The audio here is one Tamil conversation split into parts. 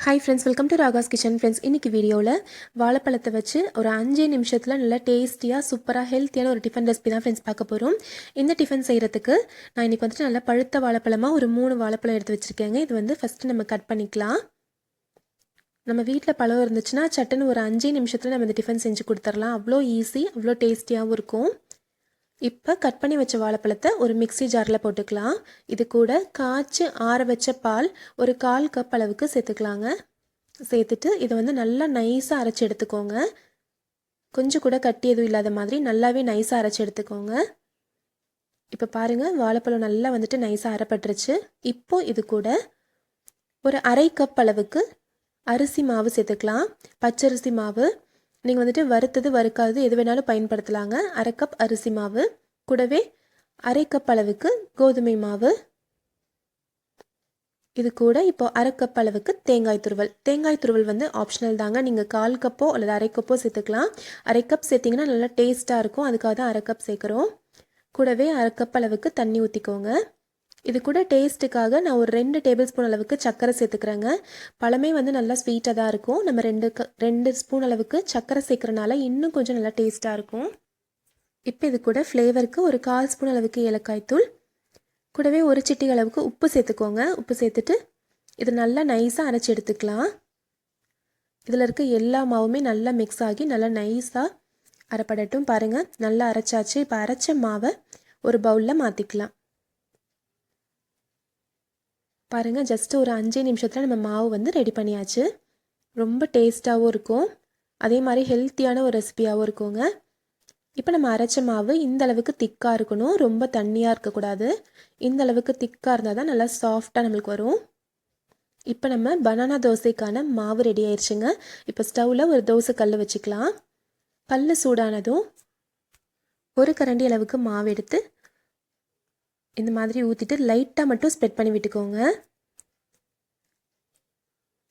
Hi friends, welcome to Raga's kitchen. Friends, இன்றைக்கி வீடியோவில் வாழைப்பழத்தை வச்சு ஒரு 5 நிமிஷத்தில் நல்லா டேஸ்டியாக சூப்பராக ஹெல்த்தியான ஒரு டிஃபன் ரெசிபி தான் ஃப்ரெண்ட்ஸ் பார்க்க போகிறோம். இந்த டிஃபன் செய்கிறதுக்கு நான் இன்றைக்கி வந்துட்டு நல்லா பழுத்த வாழைப்பழமாக ஒரு 3 வாழைப்பழம் எடுத்து வச்சுருக்கேங்க. இது வந்து ஃபஸ்ட்டு நம்ம கட் பண்ணிக்கலாம். நம்ம வீட்டில் பழம் இருந்துச்சுன்னா சட்டுன்னு ஒரு 5 நிமிஷத்தில் நம்ம இந்த டிஃபன் செஞ்சு கொடுத்துடலாம். அவ்வளோ ஈஸி, அவ்வளோ டேஸ்டியாகவும் இருக்கும். இப்போ கட் பண்ணி வச்ச வாழைப்பழத்தை ஒரு மிக்ஸி ஜாரில் போட்டுக்கலாம். இது கூட காய்ச்சி ஆற வச்ச பால் ஒரு 1/4 கப் அளவுக்கு சேர்த்துக்கலாங்க. சேர்த்துட்டு இதை வந்து நல்லா நைஸாக அரைச்சி எடுத்துக்கோங்க. கொஞ்சம் கூட கட்டி எதுவும் இல்லாத மாதிரி நல்லாவே நைஸாக அரைச்சி எடுத்துக்கோங்க. இப்போ பாருங்கள், வாழைப்பழம் நல்லா வந்துட்டு நைஸாக அரைப்பட்டுருச்சு. இப்போ இது கூட ஒரு 1/2 கப் அளவுக்கு அரிசி மாவு சேர்த்துக்கலாம். பச்சரிசி மாவு நீங்கள் வந்துட்டு வறுத்தது வறுக்காதது எது வேணாலும் பயன்படுத்தலாங்க. 1/2 கப் அரிசி மாவு கூடவே 1/2 கப் அளவுக்கு கோதுமை மாவு. இது கூட இப்போ 1/2 கப் அளவுக்கு தேங்காய் துருவல். தேங்காய் துருவல் வந்து ஆப்ஷனல் தாங்க. நீங்கள் 1/4 கப்போ அல்லது 1/2 கப்போ சேர்த்துக்கலாம். 1/2 கப் சேர்த்திங்கன்னா நல்லா டேஸ்ட்டாக இருக்கும். அதுக்காக தான் 1/2 கப் சேர்க்குறோம். கூடவே 1/2 கப் அளவுக்கு தண்ணி ஊற்றிக்கோங்க. இது கூட டேஸ்ட்டுக்காக நான் ஒரு 2 டேபிள் ஸ்பூன் அளவுக்கு சர்க்கரை சேர்த்துக்கிறேங்க. பழமே வந்து நல்லா ஸ்வீட்டாக தான் இருக்கும். நம்ம 2 ஸ்பூன் அளவுக்கு சர்க்கரை சேர்க்குறனால இன்னும் கொஞ்சம் நல்லா டேஸ்ட்டாக இருக்கும். இப்போ இது கூட ஃப்ளேவருக்கு ஒரு 1/4 ஸ்பூன் அளவுக்கு ஏலக்காய் தூள், கூடவே ஒரு சிட்டிகை அளவுக்கு உப்பு சேர்த்துக்கோங்க. உப்பு சேர்த்துட்டு இது நல்லா நைஸாக அரைச்சி எடுத்துக்கலாம். இதில் இருக்க எல்லா மாவுமே நல்லா மிக்ஸ் ஆகி நல்லா நைஸாக அரைப்படட்டும். பாருங்கள், நல்லா அரைச்சாச்சு. இப்போ அரைச்ச மாவை ஒரு பவுலில் மாற்றிக்கலாம். பாருங்கள், ஜஸ்ட்டு ஒரு 5 நிமிஷத்தில் நம்ம மாவு வந்து ரெடி பண்ணியாச்சு. ரொம்ப டேஸ்ட்டாகவும் இருக்கும், அதே மாதிரி ஹெல்த்தியான ஒரு ரெசிபியாகவும் இருக்குங்க. இப்போ நம்ம அரைச்ச மாவு இந்த அளவுக்கு திக்காக இருக்கணும், ரொம்ப தண்ணியாக இருக்கக்கூடாது. இந்த அளவுக்கு திக்காக இருந்தால் தான் நல்லா சாஃப்டாக நம்மளுக்கு வரும். இப்போ நம்ம பனானா தோசைக்கான மாவு ரெடி ஆயிடுச்சுங்க. இப்போ ஸ்டவ்வில் ஒரு தோசை கல் வச்சுக்கலாம். கல் சூடானதும் ஒரு கரண்டி அளவுக்கு மாவு எடுத்து இந்த மாதிரி ஊற்றிட்டு லைட்டாக மட்டும் ஸ்ப்ரெட் பண்ணி விட்டுக்கோங்க.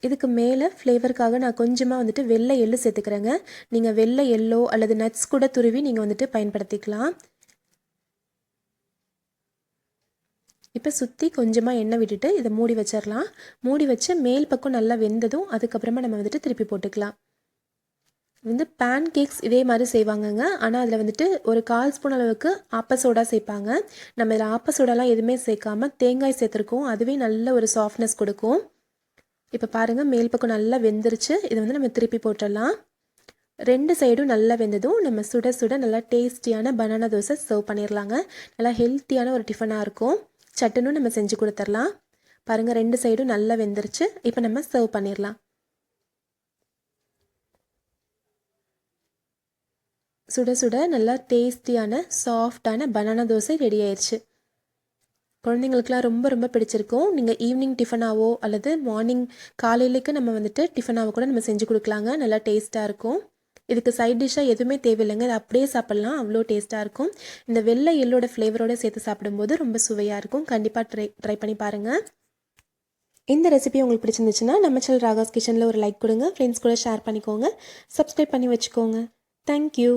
இதுக்கு மேலே ஃப்ளேவருக்காக நான் கொஞ்சமாக வந்துட்டு வெள்ளை எள்ளு சேர்த்துக்கிறேங்க. நீங்கள் வெள்ளை எள்ளோ அல்லது நட்ஸ் கூட துருவி நீங்கள் வந்துட்டு பயன்படுத்திக்கலாம். இப்போ சுற்றி கொஞ்சமாக எண்ணெய் விட்டுட்டு இதை மூடி வச்சிடலாம். மூடி வச்சு மேல் பக்கம் நல்லா வெந்ததும் அதுக்கப்புறமா நம்ம வந்துட்டு திருப்பி போட்டுக்கலாம். வந்து பேன் கேக்ஸ் இதே மாதிரி செய்வாங்கங்க. ஆனால் அதில் வந்துட்டு ஒரு 1/4 ஸ்பூன் அளவுக்கு ஆப்ப சோடா சேர்ப்பாங்க. நம்ம இதில் ஆப்ப சோடாலாம் எதுவுமே சேர்க்காம தேங்காய் சேர்த்துருக்கோம். அதுவே நல்ல ஒரு சாஃப்ட்னஸ் கொடுக்கும். இப்போ பாருங்கள், மேல் பக்கம் நல்லா வெந்துருச்சு. இதை வந்து நம்ம திருப்பி போட்டுடலாம். 2 சைடும் நல்லா வெந்ததும் நம்ம சுட சுட நல்லா டேஸ்டியான பனானா தோசை சர்வ் பண்ணிடலாங்க. நல்லா ஹெல்த்தியான ஒரு டிஃபனாக இருக்கும். சட்டுன்னு நம்ம செஞ்சு கொடுத்துடலாம். பாருங்கள், 2 சைடும் நல்லா வெந்துருச்சு. இப்போ நம்ம சர்வ் பண்ணிடலாம். சுட சுட நல்லா டேஸ்டியான சாஃப்டான பனானா தோசை ரெடி ஆயிடுச்சு. குழந்தைங்களுக்குலாம் ரொம்ப ரொம்ப பிடிச்சிருக்கும். நீங்கள் ஈவினிங் டிஃபனாவோ அல்லது மார்னிங் காலையிலேக்கு நம்ம வந்துட்டு டிஃபனாவோ கூட நம்ம செஞ்சு கொடுக்கலாங்க. நல்லா டேஸ்ட்டாக இருக்கும். இதுக்கு சைட் டிஷ்ஷாக எதுவுமே தேவையில்லைங்க. இது அப்படியே சாப்பிட்லாம், அவ்வளோ டேஸ்ட்டாக இருக்கும். இந்த வெள்ளை எள்ளோட ஃப்ளேவரோடு சேர்த்து சாப்பிடும்போது ரொம்ப சுவையாக இருக்கும். கண்டிப்பாக ட்ரை பண்ணி பாருங்கள். இந்த ரெசிபி உங்களுக்கு பிடிச்சிருந்துச்சுன்னா நம்ம சேனல் ராகாஸ் கிச்சனில் ஒரு லைக் கொடுங்க. ஃப்ரெண்ட்ஸ் கூட ஷேர் பண்ணிக்கோங்க. சப்ஸ்கிரைப் பண்ணி வச்சுக்கோங்க. தேங்க்யூ.